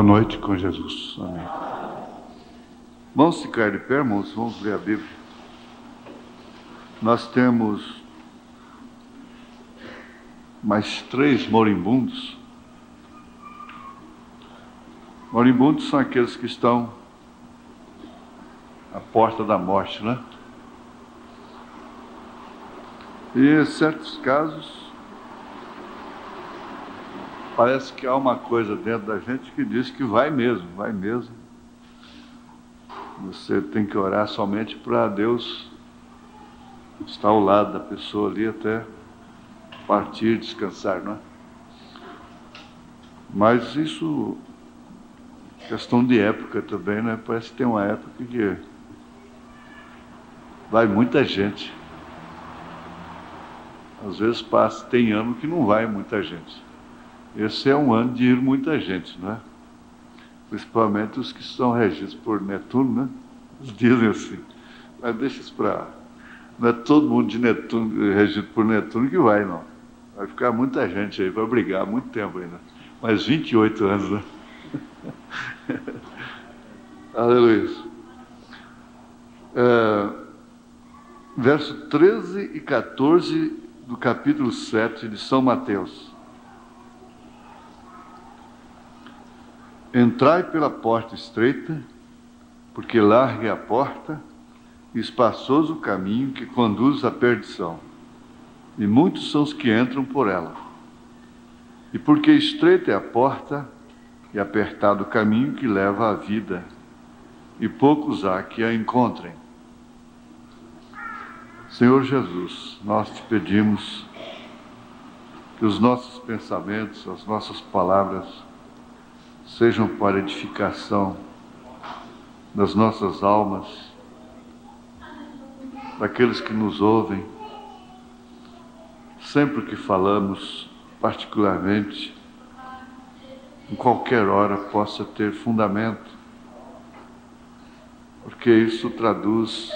noite com Jesus. Amém. Vamos ficar de pé, irmãos, vamos ler a Bíblia. Nós temos mais 3 moribundos. Moribundos são aqueles que estão à porta da morte, né? E em certos casos, parece que há uma coisa dentro da gente que diz que vai mesmo, vai mesmo. Você tem que orar somente para Deus estar ao lado da pessoa ali até partir, descansar, não é? Mas isso, questão de época também, né? Parece que tem uma época que vai muita gente. Às vezes passa, tem ano que não vai muita gente. Esse é um ano de ir muita gente, não é? Principalmente os que são regidos por Netuno, né? Eles dizem assim, mas deixa isso para lá. Não é todo mundo de Netuno, regido por Netuno que vai, não. Vai ficar muita gente aí, vai brigar muito tempo ainda. Mais 28 anos, né? Aleluia. Verso 13 e 14 do capítulo 7 de São Mateus. Entrai pela porta estreita, porque larga é a porta e espaçoso o caminho que conduz à perdição, e muitos são os que entram por ela. E porque estreita é a porta e apertado o caminho que leva à vida, e poucos há que a encontrem. Senhor Jesus, nós te pedimos que os nossos pensamentos, as nossas palavras sejam para edificação das nossas almas, daqueles que nos ouvem, sempre que falamos, particularmente, em qualquer hora possa ter fundamento, porque isso traduz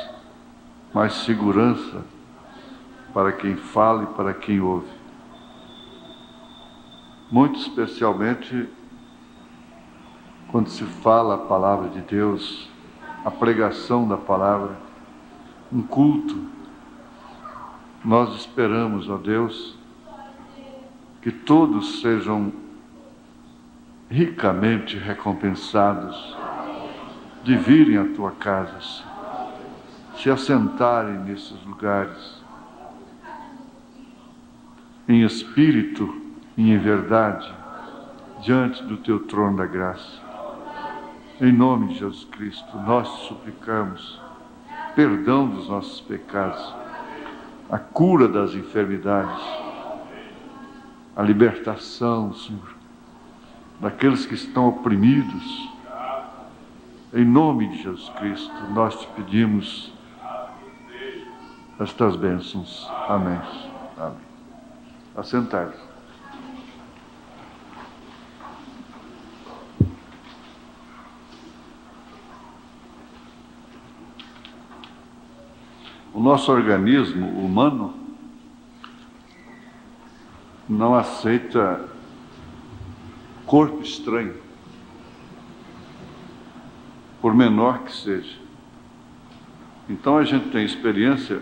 mais segurança para quem fala e para quem ouve. Muito especialmente quando se fala a palavra de Deus, a pregação da palavra, um culto, nós esperamos, ó Deus, que todos sejam ricamente recompensados de virem à tua casa, se assentarem nesses lugares, em espírito e em verdade, diante do teu trono da graça. Em nome de Jesus Cristo, nós te suplicamos perdão dos nossos pecados, a cura das enfermidades, a libertação, Senhor, daqueles que estão oprimidos. Em nome de Jesus Cristo, nós te pedimos estas bênçãos. Amém. Amém. Assentai-vos. O nosso organismo humano não aceita corpo estranho, por menor que seja. Então a gente tem experiência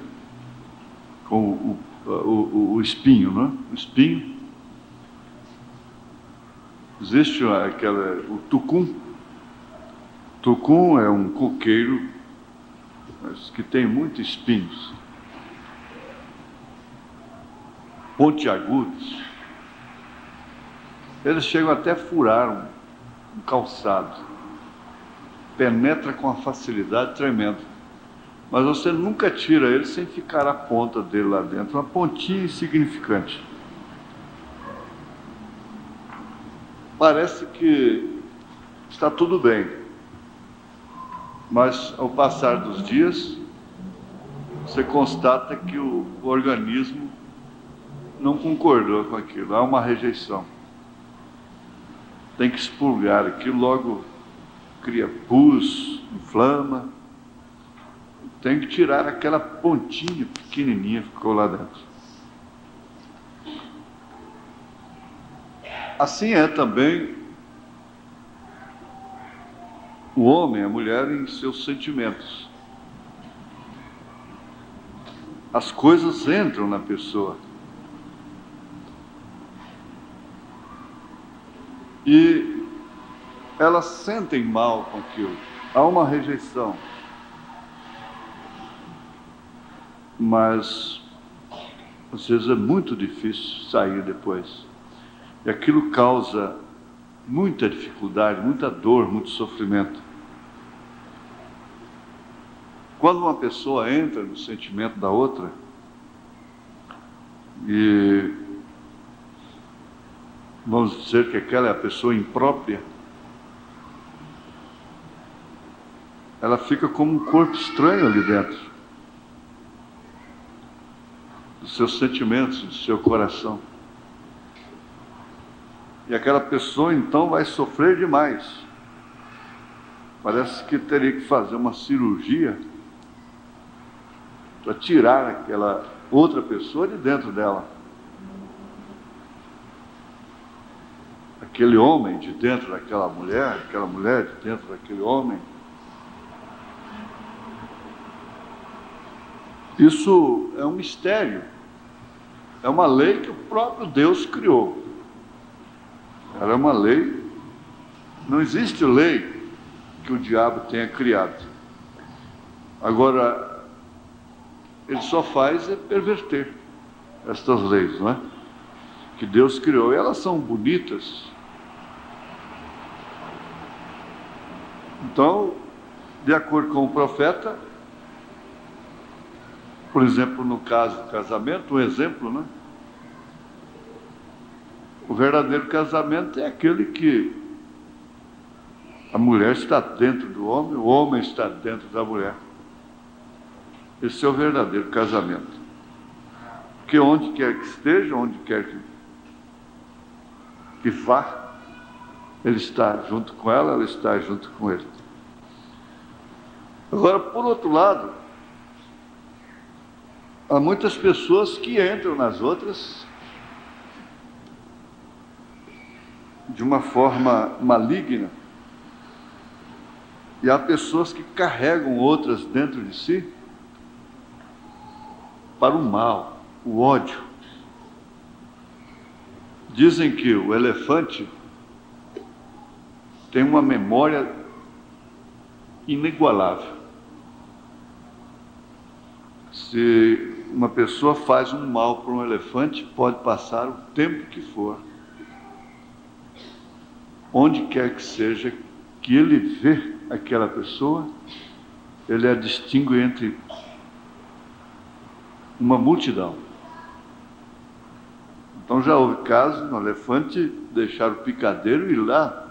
com o espinho, não é? O espinho. Existe o tucum. Tucum é um coqueiro, mas que tem muitos espinhos, pontiagudos. Eles chegam até a furar um calçado, penetra com uma facilidade tremenda, mas você nunca tira ele sem ficar a ponta dele lá dentro, uma pontinha insignificante. Parece que está tudo bem, mas ao passar dos dias, você constata que o organismo não concordou com aquilo, há uma rejeição. Tem que expurgar aquilo, logo cria pus, inflama. Tem que tirar aquela pontinha pequenininha que ficou lá dentro. Assim é também o homem, a mulher em seus sentimentos. As coisas entram na pessoa. E elas sentem mal com aquilo. Há uma rejeição. Mas, às vezes, é muito difícil sair depois. E aquilo causa muita dificuldade, muita dor, muito sofrimento. Quando uma pessoa entra no sentimento da outra, e vamos dizer que aquela é a pessoa imprópria, ela fica como um corpo estranho ali dentro, dos seus sentimentos, do seu coração. E aquela pessoa então vai sofrer demais. Parece que teria que fazer uma cirurgia para tirar aquela outra pessoa de dentro dela. Aquele homem de dentro daquela mulher, aquela mulher de dentro daquele homem. Isso é um mistério. É uma lei que o próprio Deus criou. Ela é uma lei. Não existe lei que o diabo tenha criado. Agora, ele só faz é perverter estas leis, não é? Que Deus criou. E elas são bonitas. Então, de acordo com o profeta, por exemplo, no caso do casamento, um exemplo, né? O verdadeiro casamento é aquele que a mulher está dentro do homem, o homem está dentro da mulher. Esse é o verdadeiro casamento. Porque onde quer que esteja, onde quer que vá, ele está junto com ela está junto com ele. Agora, por outro lado, há muitas pessoas que entram nas outras de uma forma maligna. E há pessoas que carregam outras dentro de si para o mal, o ódio. Dizem que o elefante tem uma memória inigualável. Se uma pessoa faz um mal para um elefante, pode passar o tempo que for, onde quer que seja, que ele vê aquela pessoa, ele a distingue entre uma multidão. Então já houve casos no elefante deixar o picadeiro e ir lá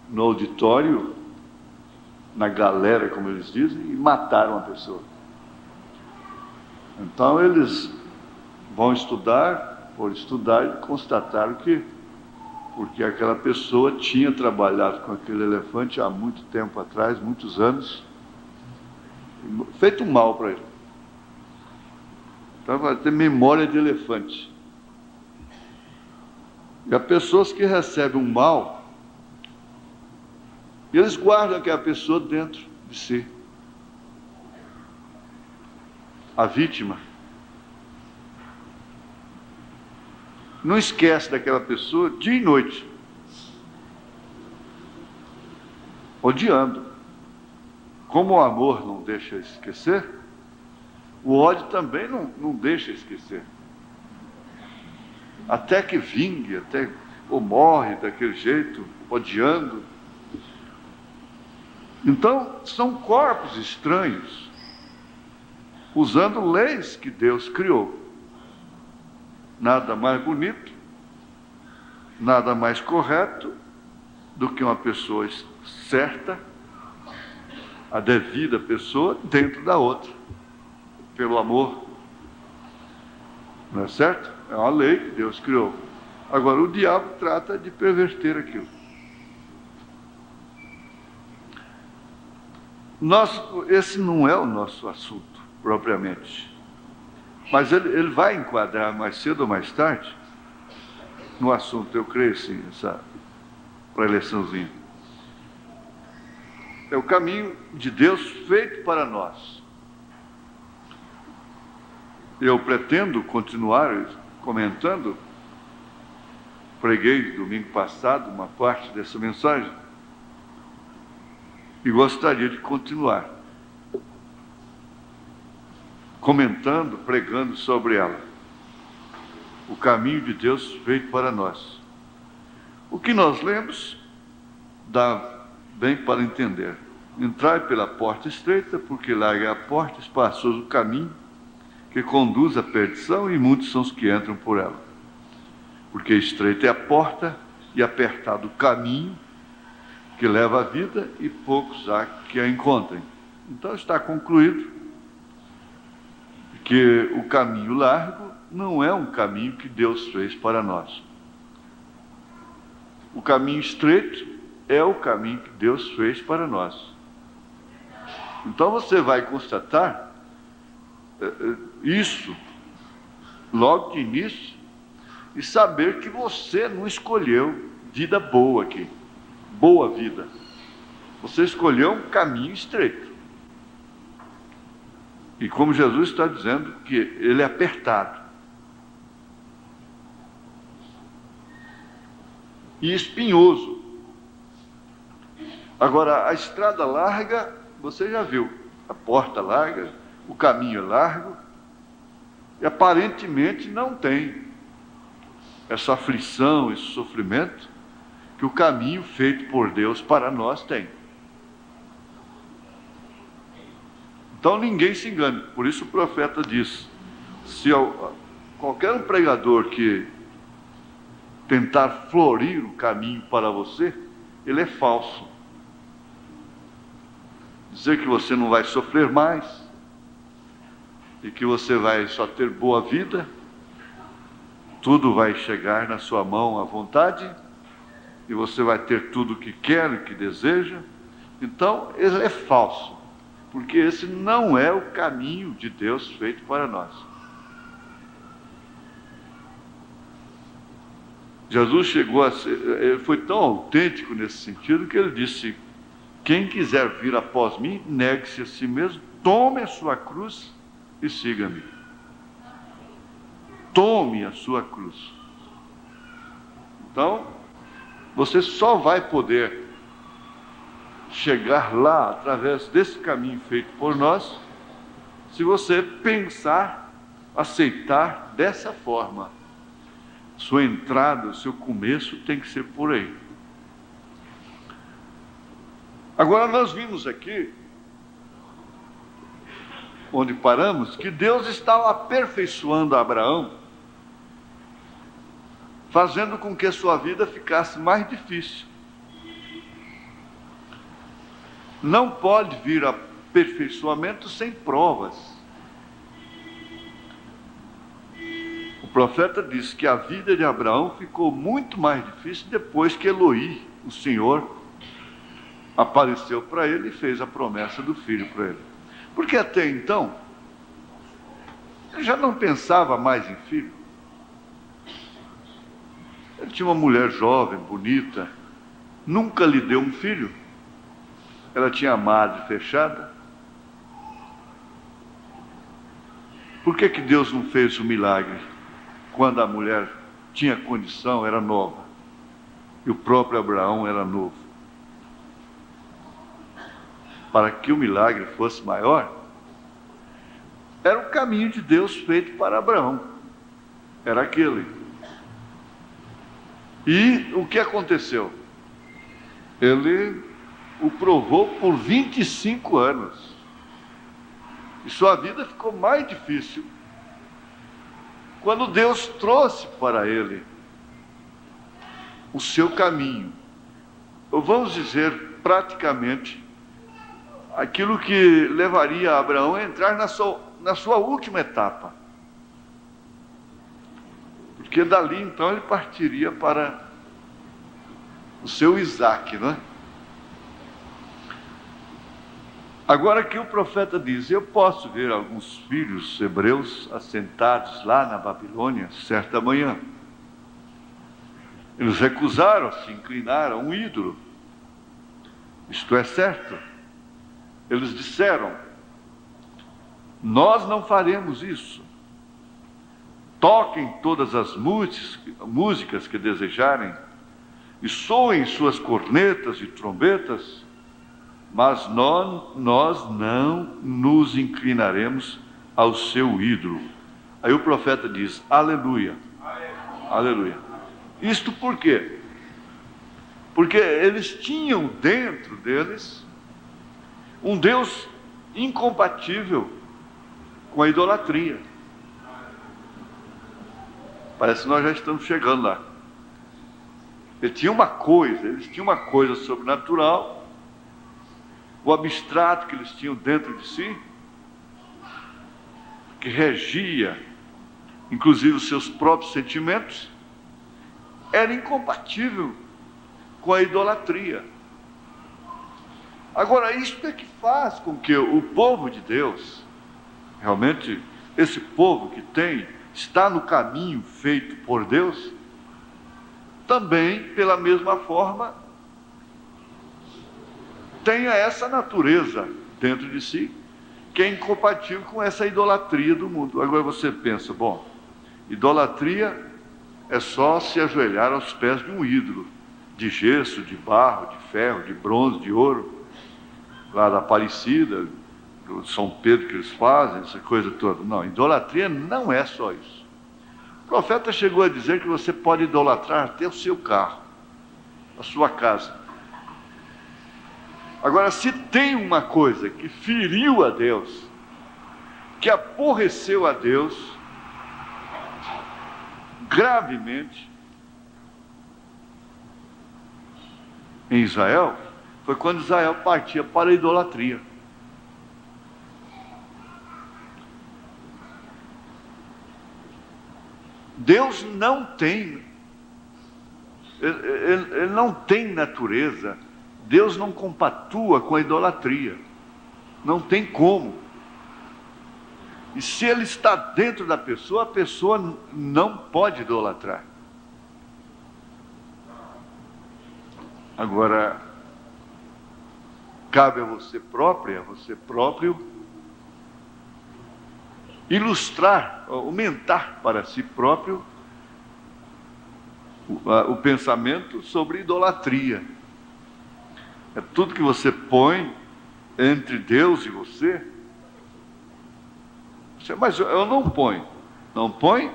no auditório, na galera, como eles dizem, e mataram a pessoa. Então eles vão estudar, por estudar, e constataram que porque aquela pessoa tinha trabalhado com aquele elefante há muito tempo atrás, muitos anos, feito um mal para ele. Então vai ter memória de elefante. E há pessoas que recebem um mal, e eles guardam aquela pessoa dentro de si. A vítima não esquece daquela pessoa dia e noite, odiando. Como o amor não deixa esquecer, o ódio também não deixa esquecer. Até que vingue, ou morre daquele jeito, odiando. Então, são corpos estranhos, usando leis que Deus criou. Nada mais bonito, nada mais correto do que uma pessoa certa, a devida pessoa, dentro da outra, pelo amor. Não é certo? É uma lei que Deus criou. Agora, o diabo trata de perverter aquilo. Esse não é o nosso assunto, propriamente. Mas ele vai enquadrar mais cedo ou mais tarde no assunto, eu creio sim, essa preleçãozinha. É o caminho de Deus feito para nós. Eu pretendo continuar comentando. Preguei domingo passado uma parte dessa mensagem e gostaria de continuar comentando, pregando sobre ela. O caminho de Deus feito para nós. O que nós lemos dá bem para entender. Entrai pela porta estreita, porque larga é a porta, espaçoso o caminho que conduz à perdição, e muitos são os que entram por ela. Porque estreita é a porta e apertado o caminho que leva à vida, e poucos há que a encontrem. Então está concluído que o caminho largo não é um caminho que Deus fez para nós. O caminho estreito é o caminho que Deus fez para nós. Então você vai constatar isso logo de início e saber que você não escolheu vida boa aqui, boa vida. Você escolheu um caminho estreito. E como Jesus está dizendo que ele é apertado e espinhoso. Agora, a estrada larga, você já viu, a porta larga, o caminho é largo, e aparentemente não tem essa aflição, esse sofrimento que o caminho feito por Deus para nós tem. Então ninguém se engane. Por isso o profeta diz: se qualquer um pregador que tentar florir o caminho para você, ele é falso. Dizer que você não vai sofrer mais e que você vai só ter boa vida, tudo vai chegar na sua mão à vontade e você vai ter tudo o que quer e que deseja. Então ele é falso, porque esse não é o caminho de Deus feito para nós. Jesus chegou a ser, ele foi tão autêntico nesse sentido que ele disse: quem quiser vir após mim, negue-se a si mesmo, tome a sua cruz e siga-me. Tome a sua cruz. Então, você só vai poder chegar lá através desse caminho feito por nós, se você pensar, aceitar dessa forma. Sua entrada, o seu começo tem que ser por aí. Agora nós vimos aqui, onde paramos, que Deus estava aperfeiçoando Abraão, fazendo com que a sua vida ficasse mais difícil. Não pode vir aperfeiçoamento sem provas. O profeta diz que a vida de Abraão ficou muito mais difícil depois que Eloí, o Senhor, apareceu para ele e fez a promessa do filho para ele. Porque até então, ele já não pensava mais em filho. Ele tinha uma mulher jovem, bonita, nunca lhe deu um filho. Ela tinha a madre fechada. Por que Deus não fez o milagre quando a mulher tinha condição, era nova, e o próprio Abraão era novo? Para que o milagre fosse maior, era o caminho de Deus feito para Abraão. Era aquele. E o que aconteceu? Ele o provou por 25 anos. E sua vida ficou mais difícil quando Deus trouxe para ele o seu caminho. Ou vamos dizer, praticamente, aquilo que levaria Abraão a entrar na sua última etapa. Porque dali então ele partiria para o seu Isaque, não é? Agora que o profeta diz: eu posso ver alguns filhos hebreus assentados lá na Babilônia certa manhã. Eles recusaram, se inclinaram a um ídolo. Isto é certo. Eles disseram: nós não faremos isso. Toquem todas as músicas que desejarem, e soem suas cornetas e trombetas, mas nós não nos inclinaremos ao seu ídolo. Aí o profeta diz: aleluia, aleluia. Isto por quê? Porque eles tinham dentro deles um Deus incompatível com a idolatria. Parece que nós já estamos chegando lá. Eles tinham uma coisa sobrenatural, o abstrato que eles tinham dentro de si, que regia, inclusive, os seus próprios sentimentos, era incompatível com a idolatria. Agora, isso é que faz com que o povo de Deus, realmente, esse povo que está no caminho feito por Deus, também, pela mesma forma, tenha essa natureza dentro de si, que é incompatível com essa idolatria do mundo. Agora você pensa, bom, idolatria é só se ajoelhar aos pés de um ídolo, de gesso, de barro, de ferro, de bronze, de ouro, lá da Aparecida, do São Pedro que eles fazem, essa coisa toda. Não, idolatria não é só isso. O profeta chegou a dizer que você pode idolatrar até o seu carro, a sua casa. Agora, se tem uma coisa que feriu a Deus, que aborreceu a Deus gravemente em Israel, foi quando Israel partia para a idolatria. Deus não tem, ele não tem natureza, Deus não compatua com a idolatria, não tem como. E se ele está dentro da pessoa, a pessoa não pode idolatrar. Agora, cabe a você próprio, ilustrar, aumentar para si próprio o pensamento sobre idolatria. É tudo que você põe entre Deus e você. Mas eu não ponho. Não põe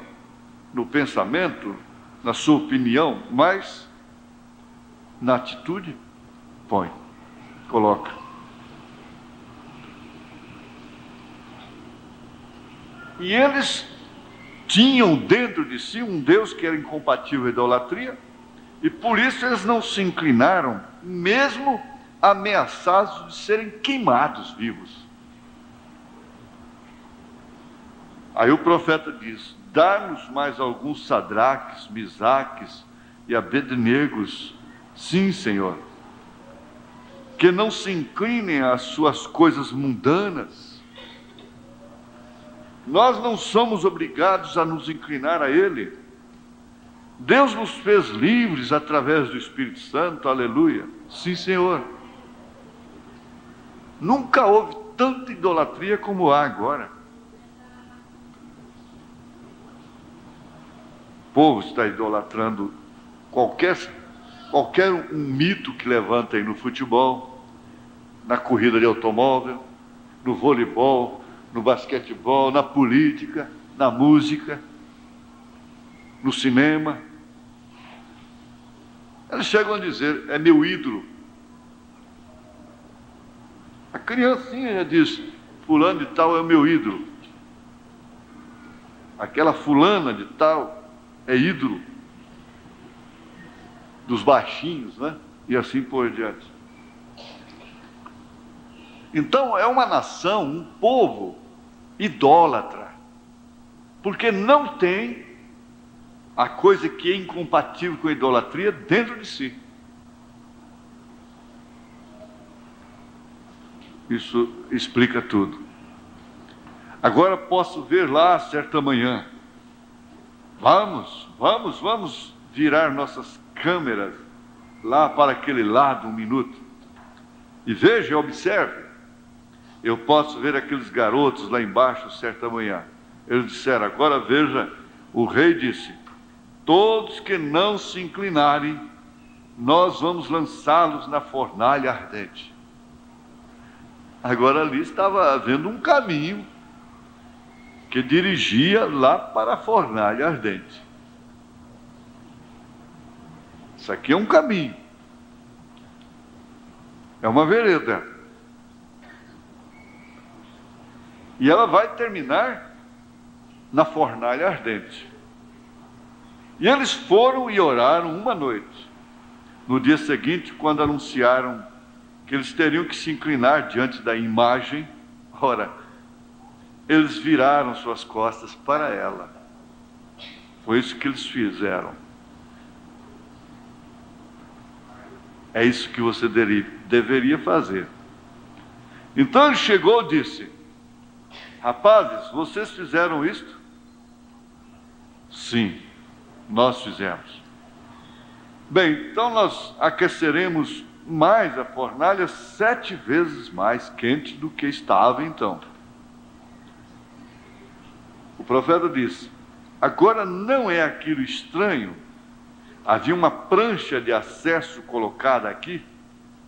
no pensamento, na sua opinião, mas na atitude, põe, coloca. E eles tinham dentro de si um Deus que era incompatível à idolatria, e por isso eles não se inclinaram, mesmo ameaçados de serem queimados vivos. Aí o profeta diz: dá-nos mais alguns Sadraques, Misaques e Abednegos, sim, Senhor, que não se inclinem às suas coisas mundanas. Nós não somos obrigados a nos inclinar a Ele. Deus nos fez livres através do Espírito Santo, aleluia. Sim, Senhor. Nunca houve tanta idolatria como há agora. O povo está idolatrando qualquer um mito que levanta aí no futebol, na corrida de automóvel, no voleibol, no basquetebol, na política, na música, no cinema. Eles chegam a dizer: é meu ídolo. A criancinha já diz: fulano de tal é o meu ídolo. Aquela fulana de tal é ídolo dos baixinhos, né? E assim por diante. Então é uma nação, um povo idólatra, porque não tem a coisa que é incompatível com a idolatria dentro de si. Isso explica tudo. Agora posso ver lá certa manhã. Vamos virar nossas câmeras lá para aquele lado um minuto. E veja, observe. Eu posso ver aqueles garotos lá embaixo certa manhã. Eles disseram: agora veja, o rei disse: todos que não se inclinarem, nós vamos lançá-los na fornalha ardente. Agora ali estava havendo um caminho que dirigia lá para a fornalha ardente. Isso aqui é um caminho, é uma vereda, e ela vai terminar na fornalha ardente. E eles foram e oraram uma noite. No dia seguinte, quando anunciaram que eles teriam que se inclinar diante da imagem, ora, eles viraram suas costas para ela. Foi isso que eles fizeram. É isso que você deveria fazer. Então ele chegou e disse: rapazes, vocês fizeram isto? Sim, nós fizemos. Bem, então nós aqueceremos mais a fornalha 7 vezes mais quente do que estava então. O profeta disse: agora não é aquilo estranho? Havia uma prancha de acesso colocada aqui,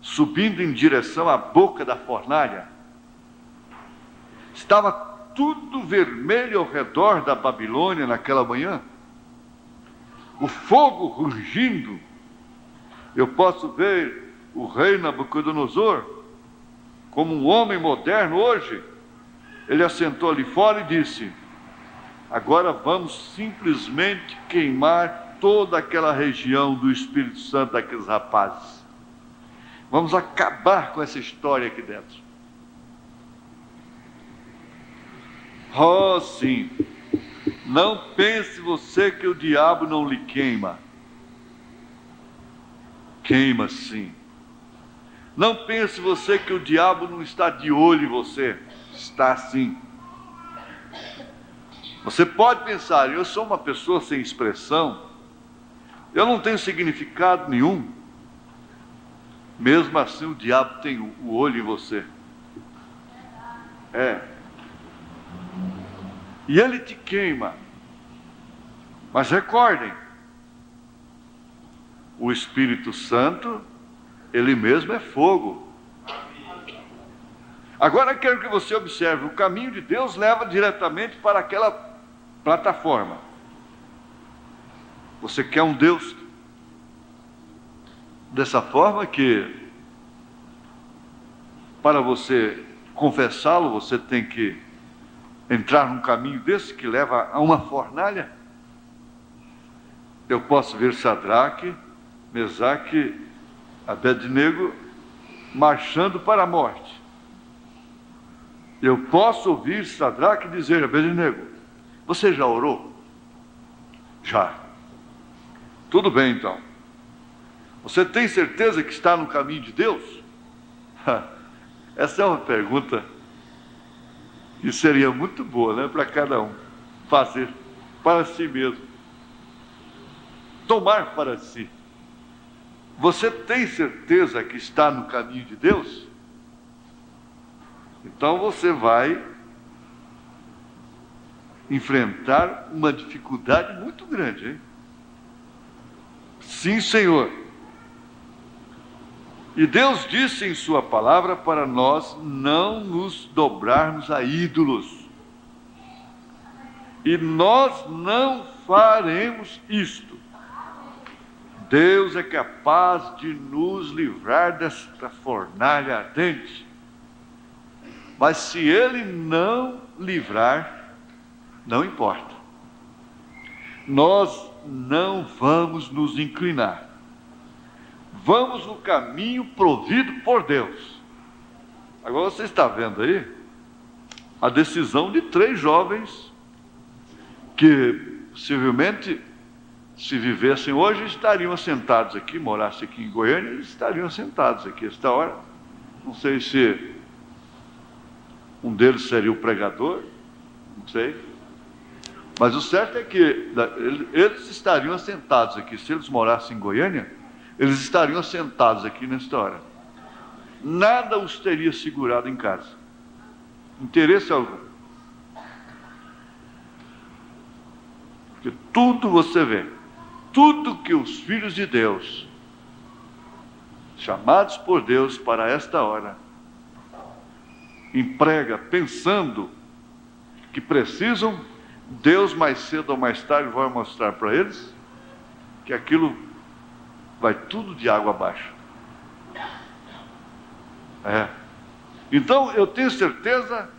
subindo em direção à boca da fornalha. Estava tudo vermelho ao redor da Babilônia naquela manhã. O fogo rugindo. Eu posso ver o rei Nabucodonosor como um homem moderno hoje. Ele assentou ali fora e disse: agora vamos simplesmente queimar toda aquela região do Espírito Santo daqueles rapazes. Vamos acabar com essa história aqui dentro. Oh, sim. Não pense você que o diabo não lhe queima. Queima sim. Não pense você que o diabo não está de olho em você. Está sim. Você pode pensar: eu sou uma pessoa sem expressão, eu não tenho significado nenhum. Mesmo assim o diabo tem o olho em você. E ele te queima. Mas recordem, o Espírito Santo, ele mesmo é fogo. Agora quero que você observe: o caminho de Deus leva diretamente para aquela plataforma. Você quer um Deus dessa forma que, para você confessá-lo, você tem que entrar num caminho desse que leva a uma fornalha? Eu posso ver Sadraque, Mesaque, Abednego marchando para a morte. Eu posso ouvir Sadraque dizer: Abednego, você já orou? Já. Tudo bem então. Você tem certeza que está no caminho de Deus? Essa é uma pergunta que seria muito boa, né, para cada um fazer para si mesmo. Tomar para si. Você tem certeza que está no caminho de Deus? Então você vai enfrentar uma dificuldade muito grande, hein? Sim, Senhor. E Deus disse em sua palavra para nós não nos dobrarmos a ídolos. E nós não faremos isto. Deus é capaz de nos livrar desta fornalha ardente. Mas se Ele não livrar, não importa. Nós não vamos nos inclinar. Vamos no caminho provido por Deus. Agora você está vendo aí a decisão de 3 jovens que possivelmente, se vivessem hoje, estariam assentados aqui, morassem aqui em Goiânia, eles estariam assentados aqui esta hora. Não sei se um deles seria o pregador, não sei. Mas o certo é que eles estariam assentados aqui. Se eles morassem em Goiânia, eles estariam assentados aqui nesta hora. Nada os teria segurado em casa. Interesse algum. Porque tudo você vê, tudo que os filhos de Deus, chamados por Deus para esta hora, emprega pensando que precisam, Deus mais cedo ou mais tarde vai mostrar para eles que aquilo vai tudo de água abaixo. Então eu tenho certeza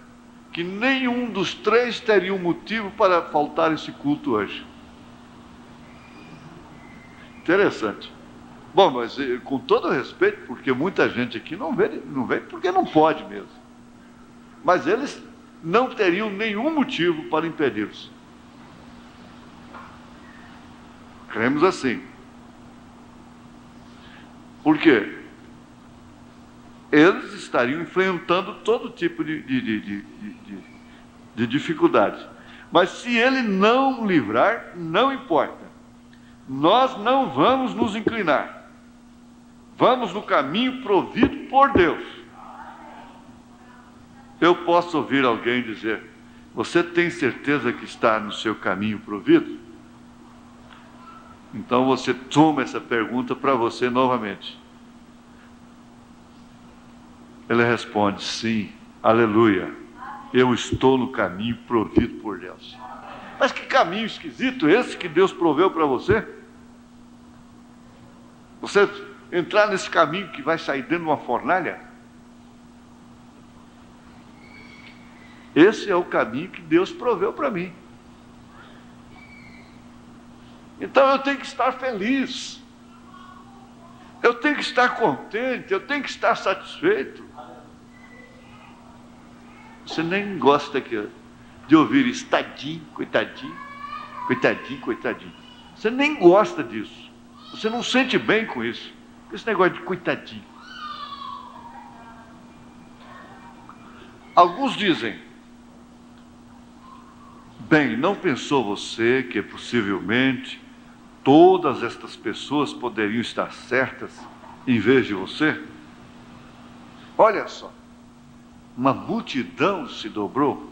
que nenhum dos três teria um motivo para faltar esse culto hoje. Interessante. Bom, mas com todo respeito, porque muita gente aqui não vem porque não pode mesmo. Mas eles não teriam nenhum motivo para impedi-los. Cremos assim. Por quê? Eles estariam enfrentando todo tipo de dificuldades. Mas se ele não livrar, não importa. Nós não vamos nos inclinar. Vamos no caminho provido por Deus. Eu posso ouvir alguém dizer: você tem certeza que está no seu caminho provido? Então você toma essa pergunta para você novamente. Ele responde: sim, aleluia, eu estou no caminho provido por Deus. Mas que caminho esquisito esse que Deus proveu para você? Você entrar nesse caminho que vai sair dentro de uma fornalha? Esse é o caminho que Deus proveu para mim. Então eu tenho que estar feliz, eu tenho que estar contente, eu tenho que estar satisfeito. Você nem gosta de ouvir isso, tadinho, coitadinho, coitadinho, coitadinho. Você nem gosta disso, você não sente bem com isso, esse negócio de coitadinho. Alguns dizem: bem, não pensou você que possivelmente todas estas pessoas poderiam estar certas em vez de você? Olha só, uma multidão se dobrou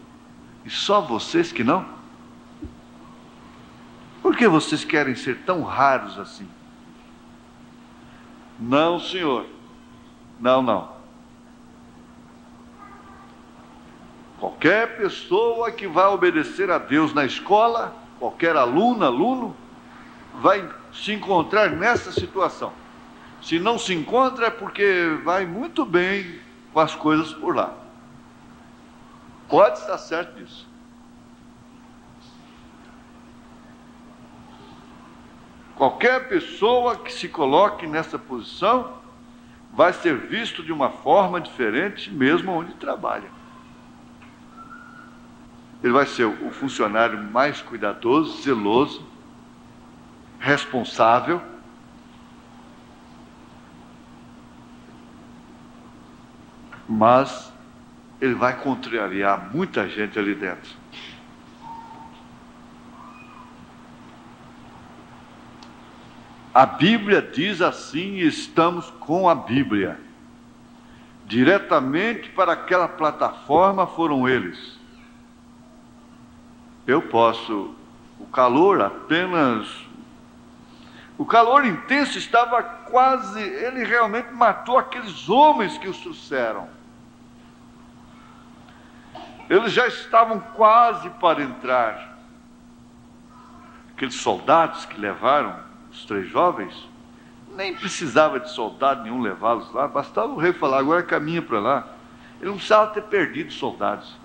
e só vocês que não? Por que vocês querem ser tão raros assim? Não, senhor, não. Qualquer pessoa que vai obedecer a Deus na escola, qualquer aluno, vai se encontrar nessa situação. Se não se encontra é porque vai muito bem com as coisas por lá. Pode estar certo disso. Qualquer pessoa que se coloque nessa posição vai ser visto de uma forma diferente, mesmo onde trabalha. Ele vai ser o funcionário mais cuidadoso, zeloso, responsável. Mas ele vai contrariar muita gente ali dentro. A Bíblia diz assim, e estamos com a Bíblia. Diretamente para aquela plataforma foram eles. Eu posso, o calor intenso estava quase, ele realmente matou aqueles homens que os trouxeram. Eles já estavam quase para entrar. Aqueles soldados que levaram os três jovens, nem precisava de soldado nenhum levá-los lá, bastava o rei falar: agora caminha para lá. Ele não precisava ter perdido soldados.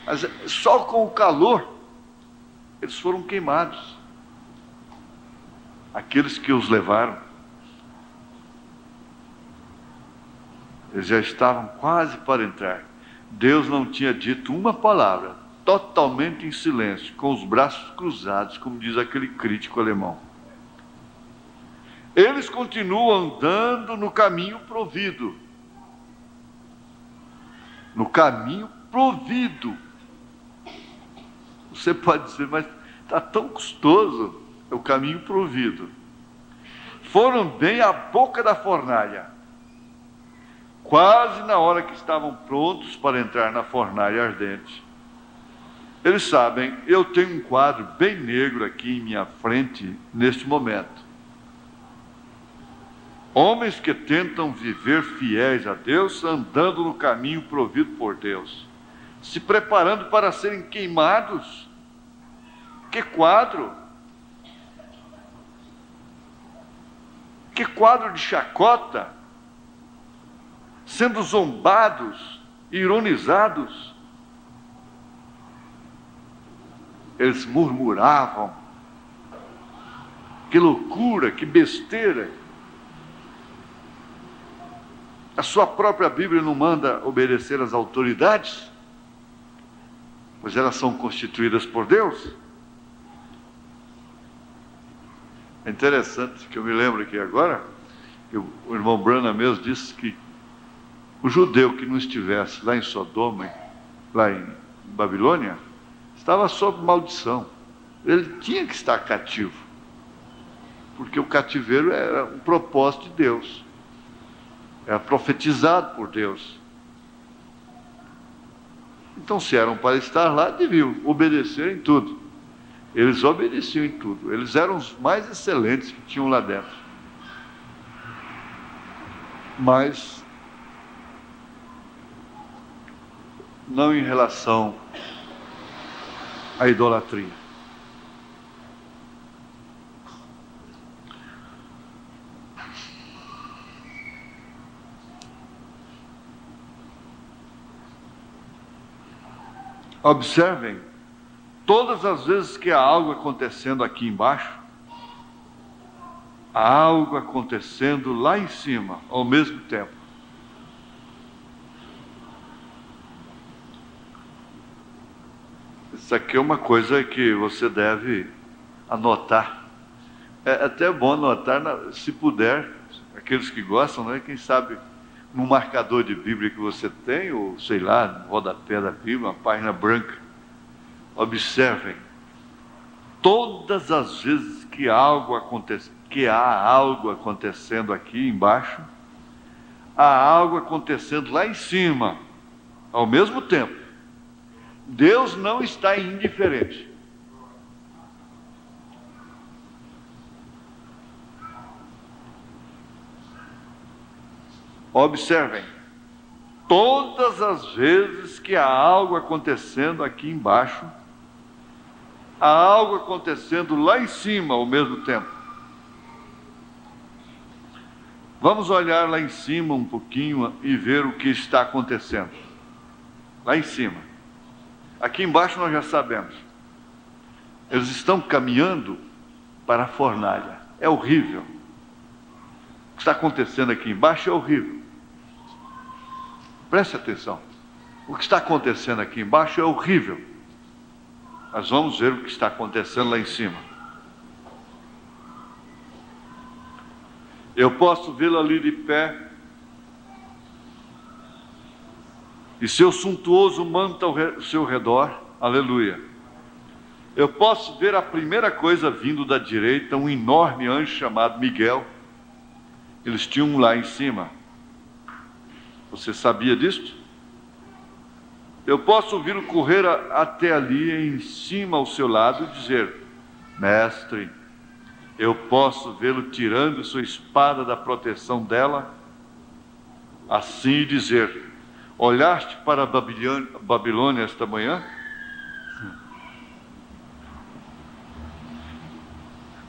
Mas só com o calor, eles foram queimados. Aqueles que os levaram. Eles já estavam quase para entrar. Deus não tinha dito uma palavra, totalmente em silêncio, com os braços cruzados, como diz aquele crítico alemão. Eles continuam andando no caminho provido. No caminho provido. Você pode dizer: mas está tão custoso. É o caminho provido. Foram bem à boca da fornalha. quase na hora que estavam prontos para entrar na fornalha ardente, eles sabem, eu tenho um quadro bem negro aqui em minha frente neste momento. Homens que tentam viver fiéis a Deus, andando no caminho provido por Deus, se preparando para serem queimados. Que quadro! Que quadro de chacota! Sendo zombados, ironizados. Eles murmuravam. Que loucura, que besteira! A sua própria Bíblia não manda obedecer às autoridades, pois elas são constituídas por Deus. É interessante que eu me lembro aqui agora, que o irmão Branham mesmo disse que o judeu que não estivesse lá em Sodoma, lá em Babilônia, estava sob maldição. Ele tinha que estar cativo, porque o cativeiro era um propósito de Deus, era profetizado por Deus. Então, se eram para estar lá, deviam obedecer em tudo. Eles obedeciam em tudo. Eles eram os mais excelentes que tinham lá dentro. Mas não em relação à idolatria. Observem, todas as vezes que há algo acontecendo aqui embaixo, há algo acontecendo lá em cima, ao mesmo tempo. Isso aqui é uma coisa que você deve anotar. É até bom anotar, se puder, aqueles que gostam, né? Quem sabe no marcador de Bíblia que você tem, ou sei lá, no rodapé da Bíblia, uma página branca. Observem, todas as vezes que há algo acontecendo aqui embaixo, há algo acontecendo lá em cima, ao mesmo tempo. Deus não está indiferente. Observem, todas as vezes que há algo acontecendo aqui embaixo, há algo acontecendo lá em cima ao mesmo tempo. Vamos olhar lá em cima um pouquinho e ver o que está acontecendo. Lá em cima. Aqui embaixo nós já sabemos. Eles estão caminhando para a fornalha. É horrível. O que está acontecendo aqui embaixo é horrível. Preste atenção. O que está acontecendo aqui embaixo é horrível. Mas vamos ver o que está acontecendo lá em cima. Eu posso vê-lo ali de pé, e seu suntuoso manto ao seu redor, aleluia. Eu posso ver a primeira coisa vindo da direita, um enorme anjo chamado Miguel. Eles tinham um lá em cima. Você sabia disto? Eu posso ouvi-lo correr até ali, em cima ao seu lado, e dizer: Mestre, eu posso vê-lo tirando sua espada da proteção dela, assim dizer: olhaste para a Babilônia esta manhã?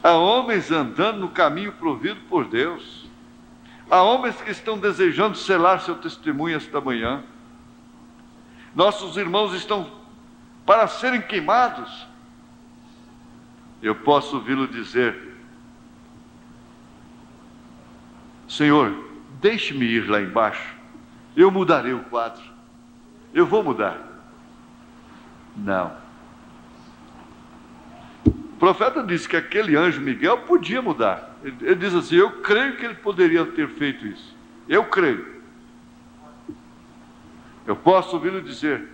Há homens andando no caminho provido por Deus. Há homens que estão desejando selar seu testemunho esta manhã. Nossos irmãos estão para serem queimados. Eu posso ouvi-lo dizer: Senhor, deixe-me ir lá embaixo. Eu mudarei o quadro. Eu vou mudar. Não. O profeta disse que aquele anjo Miguel podia mudar. Ele diz assim: eu creio que ele poderia ter feito isso. Eu creio. Eu posso ouvi-lo dizer,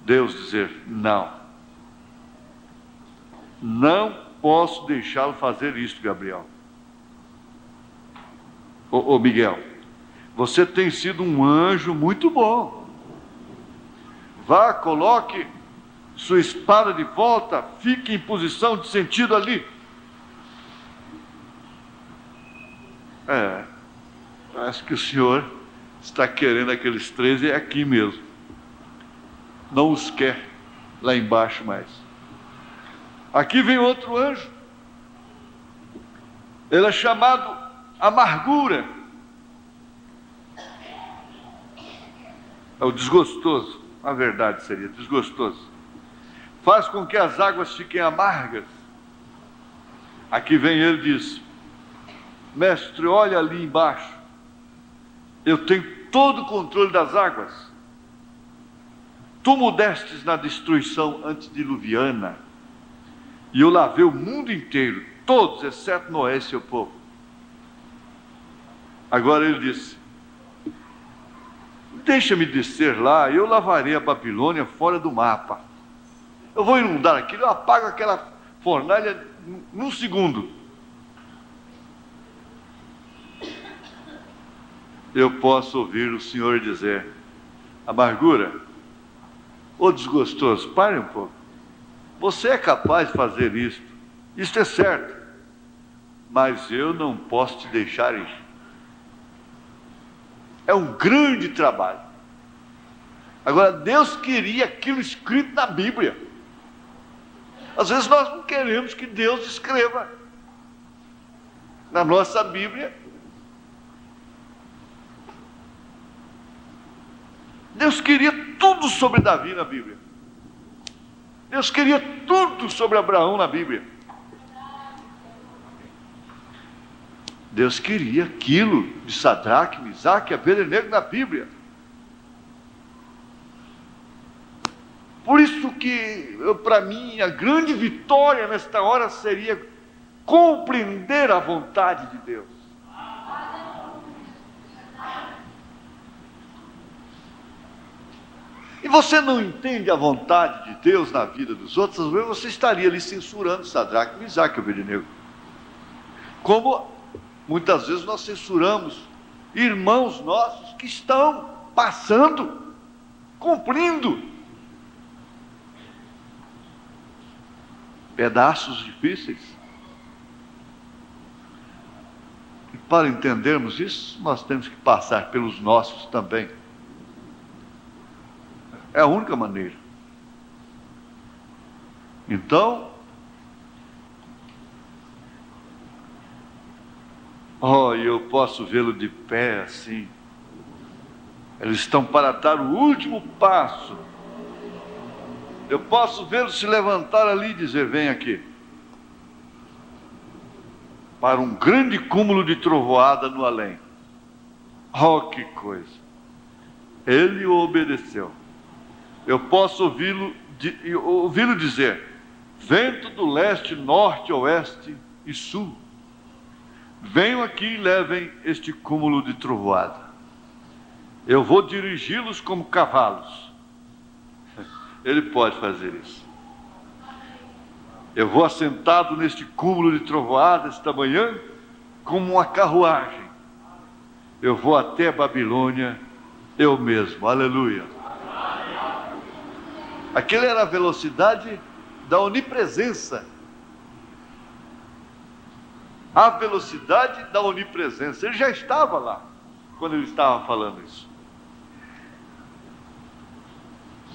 Deus dizer: não. Não posso deixá-lo fazer isto, Gabriel. Ô Miguel, você tem sido um anjo muito bom. Vá, coloque sua espada de volta, fique em posição de sentido ali. Acho que o Senhor está querendo aqueles 13 aqui mesmo. Não os quer lá embaixo mais. Aqui vem outro anjo. Ele é chamado amargura. É o desgostoso. A verdade seria desgostoso. Faz com que as águas fiquem amargas. Aqui vem ele e diz: mestre, olha ali embaixo. Eu tenho todo o controle das águas. Tu mudestes na destruição antediluviana, e eu lavei o mundo inteiro, todos, exceto Noé e seu povo. Agora ele disse: deixa-me descer lá, eu lavarei a Babilônia fora do mapa. Eu vou inundar aquilo, eu apago aquela fornalha num segundo. Eu posso ouvir o Senhor dizer: amargura, ô desgostoso, pare um pouco. Você é capaz de fazer isto é certo, mas eu não posso te deixar ir. É um grande trabalho. Agora, Deus queria aquilo escrito na Bíblia. Às vezes nós não queremos que Deus escreva na nossa Bíblia. Deus queria tudo sobre Davi na Bíblia. Deus queria tudo sobre Abraão na Bíblia. Deus queria aquilo de Sadraque, Misaque e Abednego na Bíblia. Por isso que, para mim, a grande vitória nesta hora seria compreender a vontade de Deus. E você não entende a vontade de Deus na vida dos outros, às vezes você estaria ali censurando Sadraque, Misaque e Abednego. Como muitas vezes nós censuramos irmãos nossos que estão passando, cumprindo pedaços difíceis. E para entendermos isso, nós temos que passar pelos nossos também. É a única maneira. Então, eu posso vê-lo de pé assim. Eles estão para dar o último passo. Eu posso vê-lo se levantar ali e dizer: vem aqui. Para um grande cúmulo de trovoada no além. Que coisa! Ele o obedeceu. Eu posso ouvi-lo dizer: vento do leste, norte, oeste e sul, venham aqui e levem este cúmulo de trovoada. Eu vou dirigi-los como cavalos. Ele pode fazer isso. Eu vou assentado neste cúmulo de trovoada esta manhã como uma carruagem. Eu vou até a Babilônia eu mesmo. Aleluia. Aquela era a velocidade da onipresença. A velocidade da onipresença. Ele já estava lá quando ele estava falando isso.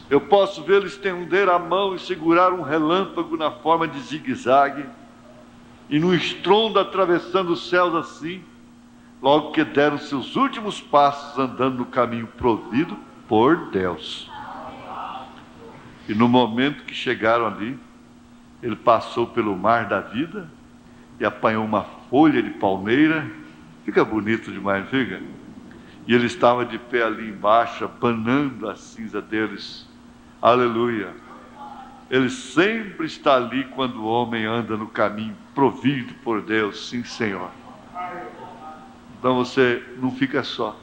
Eu posso vê-lo estender a mão e segurar um relâmpago na forma de zigue-zague, e no estrondo atravessando os céus assim, logo que deram seus últimos passos andando no caminho provido por Deus. E no momento que chegaram ali, ele passou pelo mar da vida e apanhou uma folha de palmeira. Fica bonito demais, fica? E ele estava de pé ali embaixo, abanando a cinza deles. Aleluia. Ele sempre está ali quando o homem anda no caminho provido por Deus. Sim, Senhor. Então você não fica só.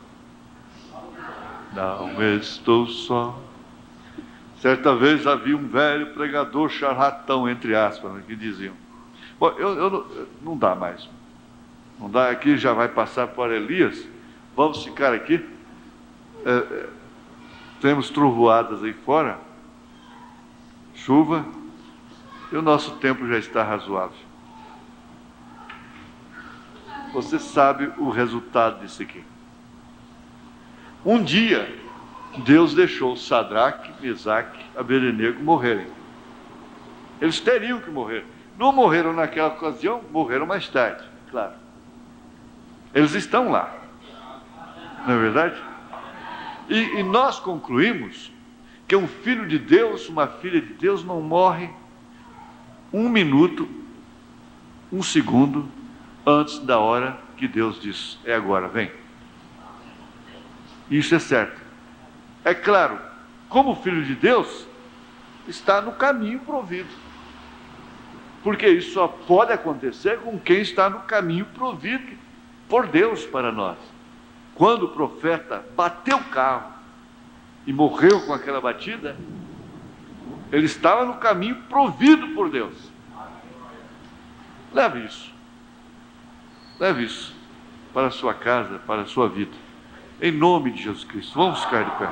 Não estou só. Certa vez havia um velho pregador charlatão, entre aspas, que diziam: bom, não dá mais. Não dá, aqui já vai passar por Elias. Vamos ficar aqui. Temos trovoadas aí fora, chuva, e o nosso tempo já está razoável. Você sabe o resultado disso aqui. Um dia, Deus deixou Sadraque, Mesaque, Abednego morrerem. Eles teriam que morrer. Não morreram naquela ocasião, morreram mais tarde, claro. Eles estão lá. Não é verdade? E nós concluímos que um filho de Deus, uma filha de Deus, não morre um minuto, um segundo antes da hora que Deus diz: é agora, vem. Isso é certo. É claro, como filho de Deus, está no caminho provido. Porque isso só pode acontecer com quem está no caminho provido por Deus para nós. Quando o profeta bateu o carro e morreu com aquela batida, ele estava no caminho provido por Deus. Leve isso para a sua casa, para a sua vida, em nome de Jesus Cristo. Vamos ficar de pé.